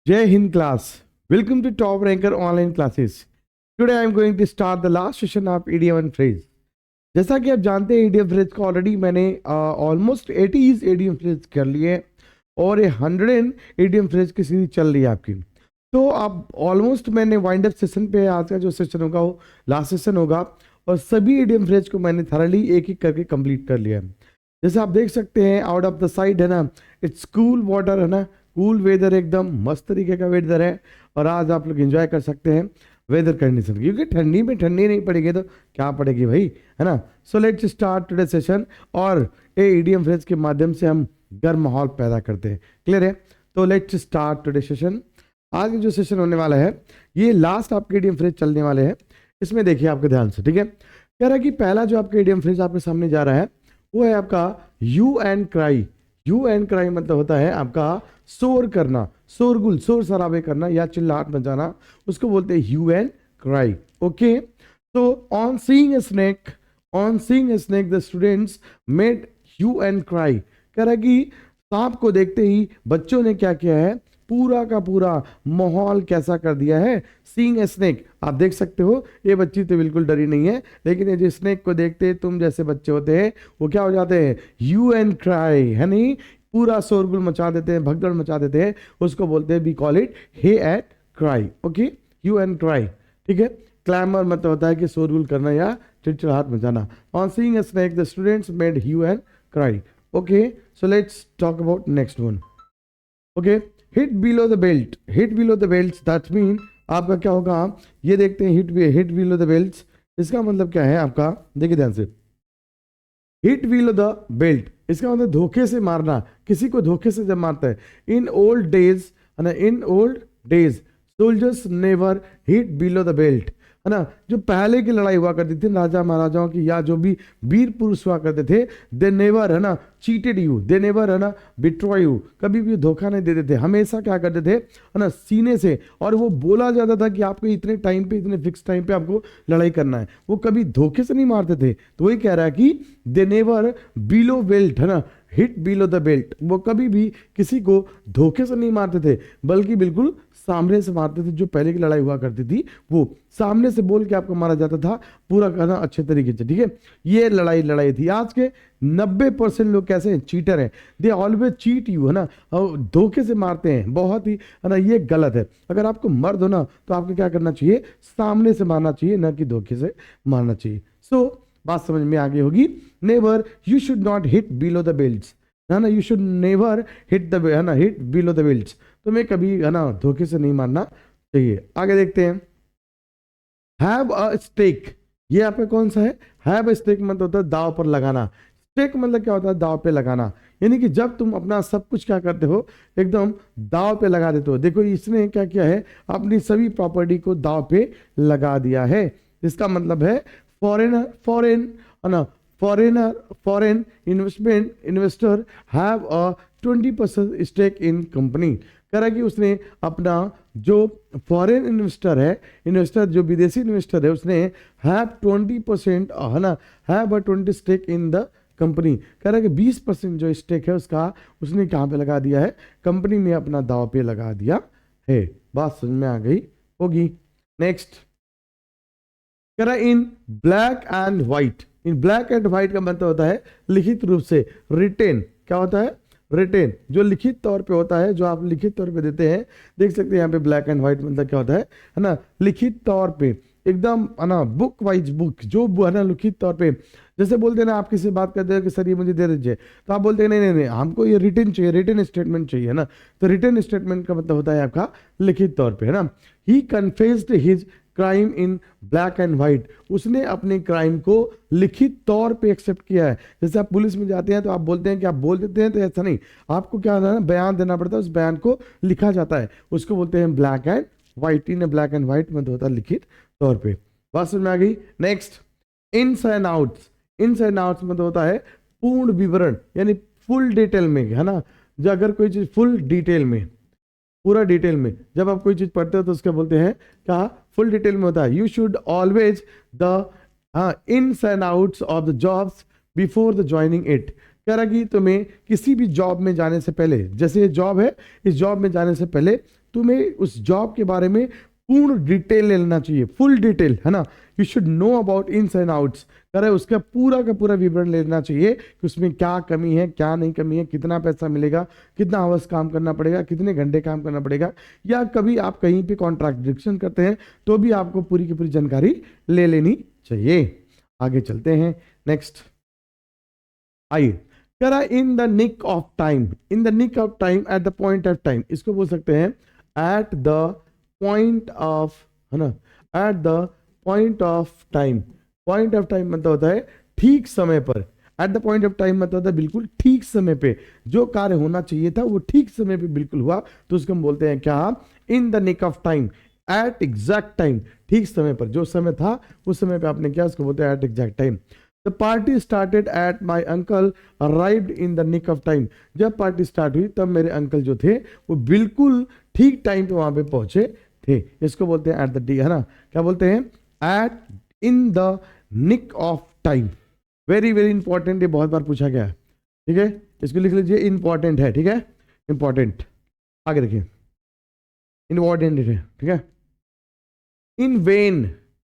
Jai Hind class. Welcome to Top Ranker online classes. Today I am going to start the last session of idiom and phrase. जैसा कि आप जानते हैं idiom phrase को already मैंने almost 80 idiom phrase कर लिए और ये 100 idiom phrase की सीरीज चल रही है आपकी। तो आप ऑलमोस्ट मैंने वाइंड अप सेशन पे आज का जो सेशन होगा वो लास्ट सेशन होगा और सभी idiom phrase को मैंने थरली एक एक करके कंप्लीट कर लिया है। जैसे आप देख सकते हैं आउट ऑफ द साइड है ना, इट्स कूल वाटर है ना, कूल वेदर, एकदम मस्त तरीके का वेदर है और आज आप लोग एंजॉय कर सकते हैं वेदर कंडीशन, क्योंकि ठंडी में ठंडी नहीं पड़ेगी तो क्या पड़ेगी भाई, है ना। So let's start today session और ये इडियम फ्रेज के माध्यम से हम गर्म माहौल पैदा करते हैं। क्लियर है? तो लेट्स स्टार्ट टुडे सेशन। आज जो सेशन होने वाला है ये लास्ट आपके इडियम फ्रेज चलने वाले हैं। इसमें देखिए आपके ध्यान से, ठीक है। कह रहा है कि पहला जो आपका इडियम फ्रेज आपके सामने जा रहा है वो है आपका you and cry. You and cry मतलब होता है आपका शोर करना, शोरगुल, शोर शराबे करना या चिल्लाहट मचाना, उसको बोलते हैं यू एंड क्राई। ओके, तो on seeing a snake the students made hue and cry. कह रहा है कि सांप को देखते ही बच्चों ने क्या किया है, पूरा का पूरा माहौल कैसा कर दिया है। सीइंग ए स्नेक, आप देख सकते हो ये बच्ची तो बिल्कुल डरी नहीं है, लेकिन ये जो स्नेक को देखते तुम जैसे बच्चे होते हैं वो क्या हो जाते हैं, यू एंड क्राई, है नहीं, पूरा शोरगुल मचा देते हैं, भगदड़ मचा देते हैं, उसको बोलते हैं we call it hue and cry. Okay, hue and cry, ठीक है। क्लैमर मतलब होता है कि शोरगुल करना या चिड़चिड़ाहट मचाना। On seeing a snake the students made hue and cry. Okay, so let's talk about next one. Okay, hit below the belt. Hit below the belt that mean आपका क्या होगा, ये देखते हैं हिट बिलो द बेल्ट, इसका मतलब क्या है आपका, देखिए ध्यान से। हिट बिलो द बेल्ट इसका मतलब धोखे से मारना, किसी को धोखे से जब मारता है। इन ओल्ड डेज है ना, in old days soldiers never hit below the belt, है ना। जो पहले की लड़ाई हुआ करती थी राजा महाराजाओं की या जो भी वीर पुरुष हुआ करते थे, दे नेवर है ना चीटेड यू, दे नेवर है ना बिट्रॉय यू, कभी भी धोखा नहीं देते थे, हमेशा क्या करते थे है ना सीने से। और वो बोला जाता था कि आपको इतने टाइम पे, इतने फिक्स टाइम पे आपको लड़ाई करना है, वो कभी धोखे से नहीं मारते थे। तो वही कह रहा है कि दे नेवर बिलो बेल्ट, है ना, हिट बिलो द बेल्ट, वो कभी भी किसी को धोखे से नहीं मारते थे बल्कि बिल्कुल सामने से मारते थे। जो पहले की लड़ाई हुआ करती थी वो सामने से बोल के आपको मारा जाता था, पूरा करना अच्छे तरीके से, ठीक है। ये लड़ाई थी। आज के 90% लोग कैसे हैं, चीटर हैं, दे ऑलवेज चीट यू, है ना, और धोखे से मारते हैं, बहुत ही, है ना, ये गलत है। अगर आपको मर्द हो ना तो आपको क्या करना चाहिए, सामने से मारना चाहिए, ना कि धोखे से मारना चाहिए। सो बात समझ में आ गई होगी। Never, you should not hit below the belts, है ना, you should never hit the, है ना, हिट बिलो द बेल्ट्स, तुम्हें कभी, है ना, धोखे से नहीं मारना चाहिए। आगे देखते हैं। हैव अ स्टेक, ये आपका कौन सा है, हैव अ स्टेक मतलब होता है दाव पर लगाना। स्टेक मतलब क्या होता है, दाव पे लगाना, यानी कि जब तुम अपना सब कुछ क्या करते हो, एकदम दाव पे लगा देते हो। देखो इसने क्या किया है, अपनी सभी प्रॉपर्टी को दाव पे लगा दिया है। इसका मतलब है foreign investor have a 20% stake in company. कह रहा है कि उसने अपना जो फॉरेन इन्वेस्टर जो विदेशी इन्वेस्टर है, उसने हैव 20%, है ना, have a 20 stake in the company. कह रहा है कि 20% जो स्टेक है उसका उसने कहाँ पे लगा दिया है, कंपनी में अपना दाव पे लगा दिया है। बात समझ में आ गई होगी। नेक्स्ट कह रहा है in black and white. In black and white का मतलब होता है लिखित रूप से, रिटेन। क्या होता है, रिटेन, जो लिखित तौर पे होता है, जो आप लिखित तौर पे देते हैं। देख सकते हैं यहाँ पे ब्लैक एंड व्हाइट मतलब क्या होता है ना, लिखित तौर पे एकदम, है ना, बुक वाइज बुक, जो है ना लिखित तौर पे। जैसे बोलते हैं ना, आप किसी से बात करते हो कि सर ये मुझे दे दीजिए, तो आप बोलते हैं नहीं नहीं नहीं हमको ये रिटन चाहिए, रिटन स्टेटमेंट चाहिए, है ना। तो रिटन स्टेटमेंट का मतलब होता है आपका लिखित तौर पे, है ना। He confessed his crime in black and white, उसने अपने क्राइम को लिखित तौर पे एक्सेप्ट किया है। जैसे आप पुलिस में जाते हैं तो आप बोलते हैं कि आप बोल देते हैं, तो ऐसा नहीं, आपको क्या होता है ना, बयान देना पड़ता है, उस बयान को लिखा जाता है, उसको बोलते हैं black and white. In black and white मतलब होता है लिखित तौर पे। बात समझ में आ गई। Next ins and outs. Ins and outs मतलब होता है पूर्ण विवरण, यानी फुल डिटेल में, है ना। जो अगर कोई चीज फुल डिटेल में, पूरा डिटेल में, जब आप कोई चीज पढ़ते हो तो उसके बोलते हैं क्या, फुल डिटेल में होता है। You should always the ins and outs of the jobs before the joining it. कह रहा कि तुम्हें किसी भी जॉब में जाने से पहले, जैसे ये जॉब है, इस जॉब में जाने से पहले तुम्हें उस जॉब के बारे में पूर्ण डिटेल ले लेना चाहिए, फुल डिटेल, है ना। You should know about ins and outs, कह रहे उसका पूरा का पूरा विवरण लेना चाहिए कि उसमें क्या कमी है, क्या नहीं कमी है, कितना पैसा मिलेगा, कितना आवर्स काम करना पड़ेगा, कितने घंटे काम करना पड़ेगा, या कभी आप कहीं पे कॉन्ट्रैक्शन करते हैं तो भी आपको पूरी की पूरी जानकारी ले लेनी चाहिए। आगे चलते हैं, नेक्स्ट आइए। कह रहा in the nick of time, in the nick of time, at the point of time, इसको बोल सकते हैं एट द पॉइंट ऑफ, है ना, eight the point of time. Point of time मतलब होता है ठीक समय पर। Eight the point of time मतलब होता है बिल्कुल ठीक समय पे, जो कार्य होना चाहिए था वो ठीक समय पे बिल्कुल हुआ, तो उसको हम बोलते हैं क्या, in the nick of time, at exact time, ठीक समय पर, जो समय था उस समय पे आपने किया, उसको बोलते हैं at exact time. The party started at my uncle arrived in the nick of time, जब पार्टी स्टार्ट हुई तब मेरे अंकल जो थे वो बिल्कुल ठीक टाइम पे वहां पे पहुंचे थे, इसको बोलते हैं एट द डी, है ना, क्या बोलते हैं, at in the nick of time. Very very important, ये बहुत बार पूछा गया है, ठीक है, इसको लिख लीजिए, इंपॉर्टेंट है, ठीक है, इंपॉर्टेंट। आगे देखिए, इंपॉर्टेंट है, ठीक है। इन वेन,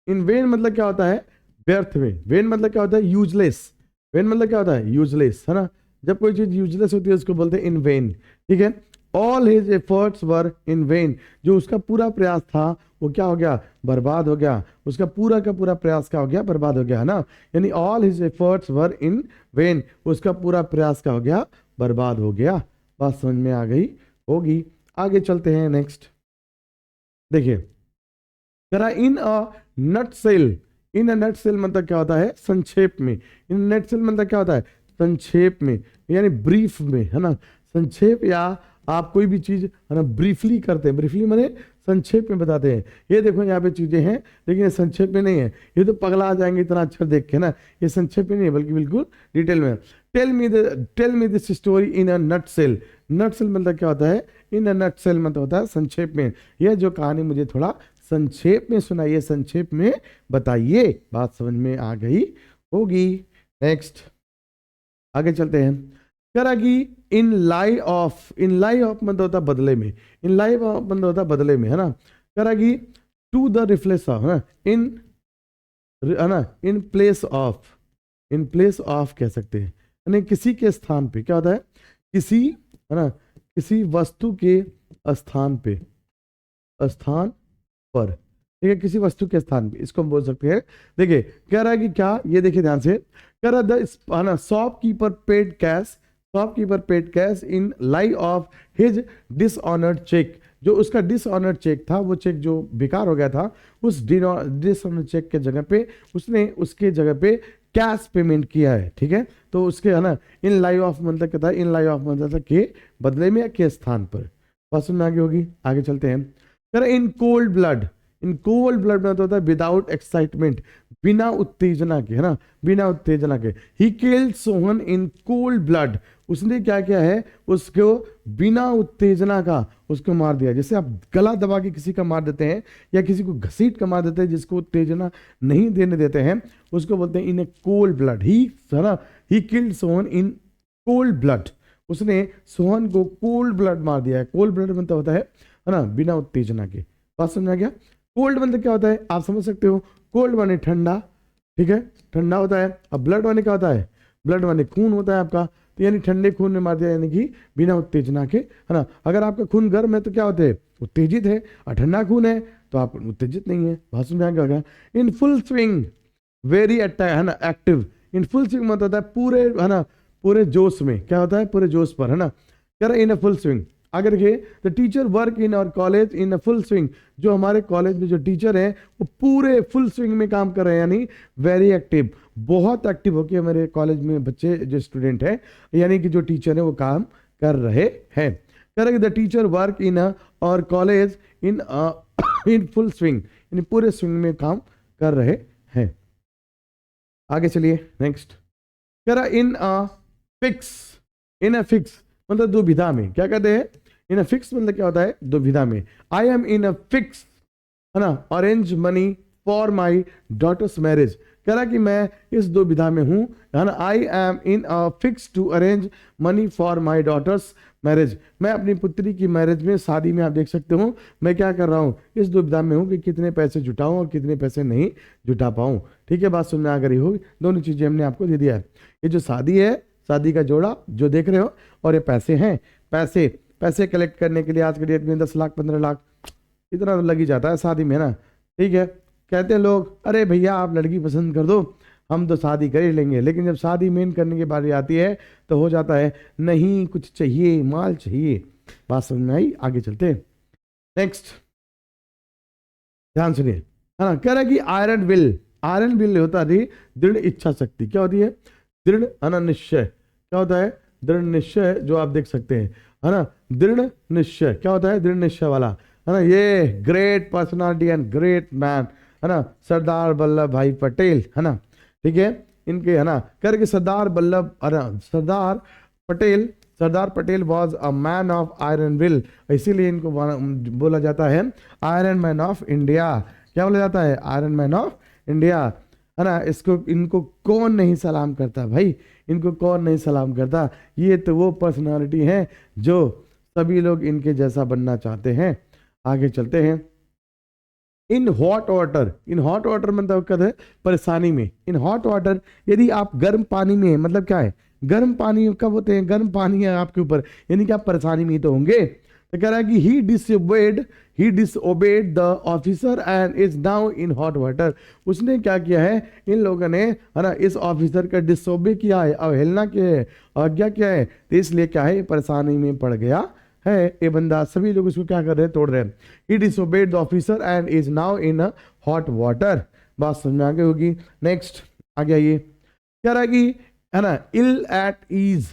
इन वेन मतलब क्या होता है, व्यर्थ में। वेन मतलब क्या होता है, यूजलेस। वेन मतलब क्या होता है, यूजलेस, है ना, जब कोई चीज यूजलेस होती है उसको बोलते हैं इन वेन, ठीक है। All his efforts were in when, जो उसका पूरा प्रयास था वो क्या हो गया, बर्बाद हो गया, उसका पूरा का पूरा प्रयास क्या हो गया, बर्बाद हो गया, है ना, यानी all his efforts were in when, उसका पूरा प्रयास क्या हो गया, बर्बाद हो गया। बात समझ में आ गई होगी। आगे चलते हैं, नेक्स्ट देखिए, जरा इन a nut cell, in a nutshell मतलब क्या होता है, संक्षेप में। इन नट सेल मतलब क्या होता है, संक्षेप में, यानी ब्रीफ में, है ना, संक्षेप, या आप कोई भी चीज, है ना, ब्रीफली करते हैं, ब्रीफली माने संक्षेप में बताते हैं। ये देखो यहाँ पे चीजें हैं, लेकिन ये संक्षेप में नहीं है, ये तो पगला आ जाएंगे इतना अच्छा देख के ना, ये संक्षेप में नहीं है बल्कि बिल्कुल डिटेल में। Tell me this story in a nutshell. Nutshell मतलब क्या होता है, इन अ नट सेल मतलब होता है संक्षेप में, यह जो कहानी मुझे थोड़ा संक्षेप में सुनाइए, संक्षेप में बताइए। बात समझ में आ गई होगी। नेक्स्ट आगे चलते हैं, करा कि इन lieu of, in lieu of मतलब होता है बदले में, इन लाई ऑफ मतलब होता है बदले में, है ना, करा कि टू द रिफ्लेस ऑफ, है ना, इन, है ना, in place of, in place of कह सकते हैं, यानी किसी के स्थान पे, क्या होता है, किसी, है ना, किसी वस्तु के स्थान पे, स्थान पर, ठीक है, किसी वस्तु के स्थान पे, इसको हम बोल सकते हैं। देखिए कह रहा है कि क्या, ये देखिए ध्यान से, कह रहा है the shopkeeper paid cash, shopkeeper paid cash in lieu of his dishonoured cheque, जो उसका डिसऑनर्ड चेक था, वो चेक जो बेकार हो गया था, उस डिसऑनर्ड चेक के जगह पे उसने उसके जगह पे कैश पेमेंट किया है, ठीक है, तो उसके, है ना, इन लाई ऑफ मतलब कहता है, इन लाई ऑफ मतलब था के बदले में या के स्थान पर। बात समझ में आगे होगी। आगे चलते हैं, in cold blood, in cold blood में होता है विदाउट एक्साइटमेंट, बिना उत्तेजना के, है ना, बिना उत्तेजना के। He killed Sohan in cold blood, उसने क्या किया है, उसको बिना उत्तेजना का उसको मार दिया। जैसे आप गला दबा के किसी का मार देते हैं या किसी को घसीट कर मार देते हैं, जिसको उत्तेजना नहीं देने देते हैं, उसको बोलते हैं इन ए कोल्ड ब्लड। ही, है ना, he killed Sohan in cold blood, उसने सोहन को कोल्ड ब्लड मार दिया है। कोल्ड ब्लड मतलब होता है ना, बिना उत्तेजना के। बात समझ आ गया। कोल्ड मतलब क्या होता है, आप समझ सकते हो, कोल्ड माने ठंडा, ठीक है, ठंडा होता है। अब ब्लड माने क्या होता है, ब्लड माने खून होता है आपका, तो यानी ठंडे खून में मार दिया, यानी कि बिना उत्तेजना के, है ना। अगर आपका खून गर्म है तो क्या होते हैं, उत्तेजित है, और ठंडा खून है तो आप उत्तेजित नहीं है। बात समझ आ गया। इन फुल स्विंग, वेरी अटैक, है ना, एक्टिव। इन फुल स्विंग मतलब होता है पूरे, है ना, पूरे जोश में, क्या होता है, पूरे जोश पर, है ना, कह रहा इन अ फुल स्विंग। आगे देखिए, the teacher work in our college in a full swing, जो हमारे कॉलेज में जो टीचर हैं वो पूरे फुल स्विंग में काम कर रहे हैं, यानी वेरी एक्टिव, बहुत एक्टिव होकर मेरे कॉलेज में बच्चे जो स्टूडेंट हैं, यानी कि जो टीचर है वो काम कर रहे हैं। Correct, the teacher work in our college in in full swing, यानी पूरे स्विंग में काम कर रहे हैं। आगे चलिए, नेक्स्ट, करा इन a fix, in a fix मतलब दुविधा में, क्या कहते हैं, इन अ फिक्स मतलब क्या होता है, दुविधा में। आई एम इन अ फिक्स, है ना, arrange money for my daughter's marriage, कह रहा कि मैं इस दुविधा में हूँ, है ना। I am in a fix to arrange money for my daughter's marriage. मैं अपनी पुत्री की मैरिज में, शादी में, आप देख सकते हो मैं क्या कर रहा हूँ, इस दुविधा में हूँ कि कितने पैसे जुटाऊं और कितने पैसे नहीं जुटा पाऊँ। ठीक है, बात सुनने आ गई होगी। दोनों चीज़ें हमने आपको दे दिया है। ये जो शादी है, शादी का जोड़ा जो देख रहे हो, और ये पैसे हैं। पैसे पैसे कलेक्ट करने के लिए आज के डेट में 10 लाख 15 लाख इतना तो लग ही जाता है शादी में ना। ठीक है, कहते हैं लोग, अरे भैया आप लड़की पसंद कर दो, हम तो शादी कर ही लेंगे। लेकिन जब शादी मेन करने की बारी आती है तो हो जाता है नहीं, कुछ चाहिए, माल चाहिए। बात समझ में आई? आगे चलते हैं। नेक्स्ट ध्यान सुनिए, है ना। कह रहा है कि आयरन विल, आयरन विल होता है दृढ़ इच्छा शक्ति। क्या होती है? दृढ़, है ना, निश्चय। क्या होता है? दृढ़ निश्चय, जो आप देख सकते हैं, है ना। दृढ़ निश्चय क्या होता है? दृढ़ निश्चय वाला, है ना। ये great personality and great man, है ना, सरदार वल्लभ भाई पटेल, है ना। ठीक है, इनके, है ना, करके Sardar Vallabh, Sardar Patel was a man of iron will, इसीलिए इनको बोला जाता है आयरन मैन ऑफ इंडिया। क्या बोला जाता है? आयरन मैन ऑफ इंडिया, है ना। इनको कौन नहीं सलाम करता भाई, इनको कौन नहीं सलाम करता। ये तो वो पर्सनालिटी है जो सभी लोग इनके जैसा बनना चाहते हैं। आगे चलते हैं। इन हॉट वाटर, इन हॉट वाटर मतलब क्या है? परेशानी में। इन हॉट वाटर, यदि आप गर्म पानी में, मतलब क्या है? गर्म पानी कब होते हैं? गर्म पानी है आपके ऊपर, यानी कि आप परेशानी में ही तो होंगे। तो कह रहा है कि he disobeyed the officer and is now in hot water. उसने क्या किया है? इन लोगों ने, है ना, इस ऑफिसर का डिसओबे किया है, अवहेलना किया है, आज्ञा किया है, तो इसलिए क्या है? परेशानी में पड़ गया है ये बंदा। सभी लोग इसको क्या कर रहे हैं? तोड़ रहे हैं। He disobeyed the officer and is now in hot water. बात समझ में आ गई होगी। नेक्स्ट आगे आइए। कह रहा है कि, है ना, इल एट ईज,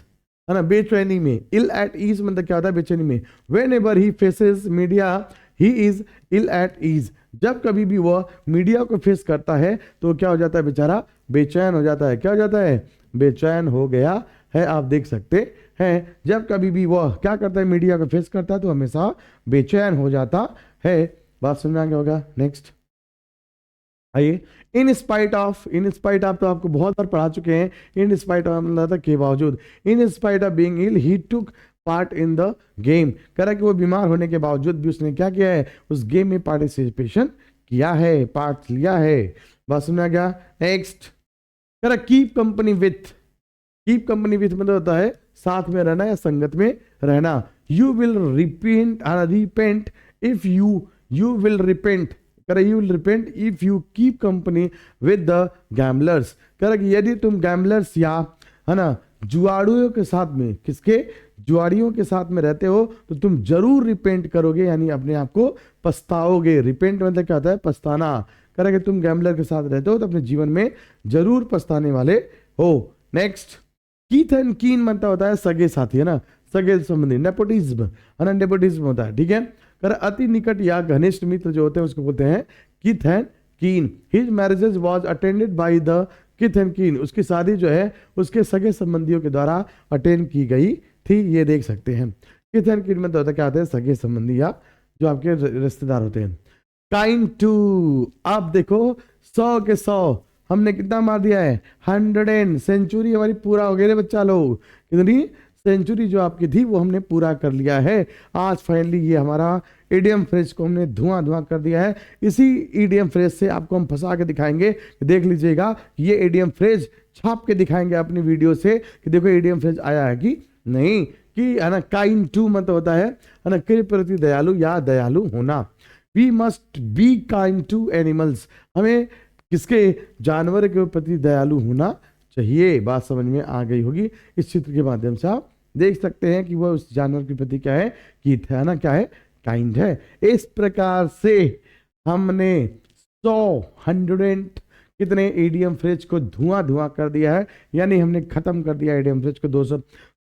है ना, बेचैनी में। इल एट ईज मतलब क्या होता है? बेचैनी में। Whenever he faces media he is ill at ease. जब कभी भी वह मीडिया को फेस करता है तो क्या हो जाता है? बेचारा बेचैन हो जाता है। क्या हो जाता है? बेचैन हो गया है, आप देख सकते हैं। जब कभी भी वह क्या करता है? मीडिया को फेस करता है तो हमेशा बेचैन हो जाता है। बात समझ में आ गया होगा। नेक्स्ट आइए। इन स्पाइट ऑफ तो आपको बहुत बार पढ़ा चुके हैं। इन स्पाइट ऑफ मतलब के बावजूद, in spite of being ill he took part in the game. कह रहा कि वो बीमार होने के बावजूद भी उसने क्या किया है? उस गेम में पार्टिसिपेशन किया है, पार्ट लिया है। बात समझ में आ गया। नेक्स्ट कह रहा कीप कंपनी विथ मतलब होता है साथ में रहना या संगत में रहना। You will repent if you will repent if you keep company with the gamblers. कह रहा कि यदि तुम गैम्बलर्स या, है ना, जुआड़ियों के साथ में, किसके? जुआड़ियों के साथ में रहते हो तो तुम जरूर रिपेंट करोगे, यानी अपने आप को पछताओगे। रिपेंट मतलब क्या होता है? पछताना। कह रहा कि तुम गैम्बलर के साथ रहते हो तो अपने जीवन में जरूर पछताने वाले हो। नेक्स्ट कीथ एंड कीन मतलब होता है सगे साथी, है ना, सगे संबंधी। नेपोटिज्म, है ना, नेपोटिज्म होता है। ठीक है, कर अति निकट या घनिष्ठ मित्र जो होते हैं उसको बोलते हैं कीथ एंड कीन। His marriages was attended by the Keith and कीन। उसकी शादी जो है उसके सगे संबंधियों के द्वारा अटेंड की गई थी। ये देख सकते हैं। कीथ एंड कीन मतलब होता है क्या होते हैं? सगे संबंधी या जो आपके रिश्तेदार होते हैं। काइंड टू, आप देखो 100 के 100 हमने कितना मार दिया है? 100। सेंचुरी हमारी पूरा हो गई रे बच्चा लोग। कितनी सेंचुरी जो आपकी थी वो हमने पूरा कर लिया है। आज फाइनली ये हमारा ईडीएम फ्रेज को हमने धुआं कर दिया है। इसी ईडीएम फ्रेज से आपको हम फंसा के दिखाएंगे, देख लीजिएगा। ये ईडीएम फ्रेज छाप के दिखाएंगे अपनी वीडियो से कि देखो ईडीएम फ्रेज आया है कि नहीं। कि, है ना, काइंड टू मतलब होता है ना, के प्रति दयालु या दयालु होना। We must be kind to animals. हमें किसके? जानवर के प्रति दयालु होना चाहिए। बात समझ में आ गई होगी। इस चित्र के माध्यम से आप देख सकते हैं कि वह उस जानवर के प्रति क्या है? कीथ है ना, क्या है? काइंड है। इस प्रकार से हमने 100 कितने ईडीएम फ्रेज को धुआं कर दिया है, यानी हमने खत्म कर दिया ईडीएम फ्रेज को।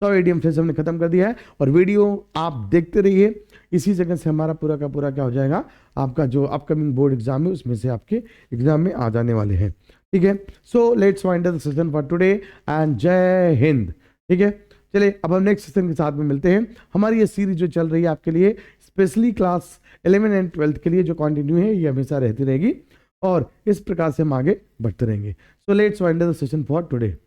100 ईडीएम फ्रेज हमने खत्म कर दिया है। और वीडियो आप देखते रहिए, इसी जगह से हमारा पूरा का पूरा क्या हो जाएगा? आपका जो अपकमिंग बोर्ड एग्जाम है उसमें से आपके एग्जाम में आ जाने वाले हैं। ठीक है, so let's find the session for today and जय हिंद। ठीक है, चलिए अब हम नेक्स्ट सेशन के साथ में मिलते हैं। हमारी ये सीरीज जो चल रही है आपके लिए, स्पेशली क्लास 11 एंड 12 के लिए जो कंटिन्यू है, ये हमेशा रहती रहेगी। और इस प्रकार से हम आगे बढ़ते रहेंगे. So let's wind the session for today.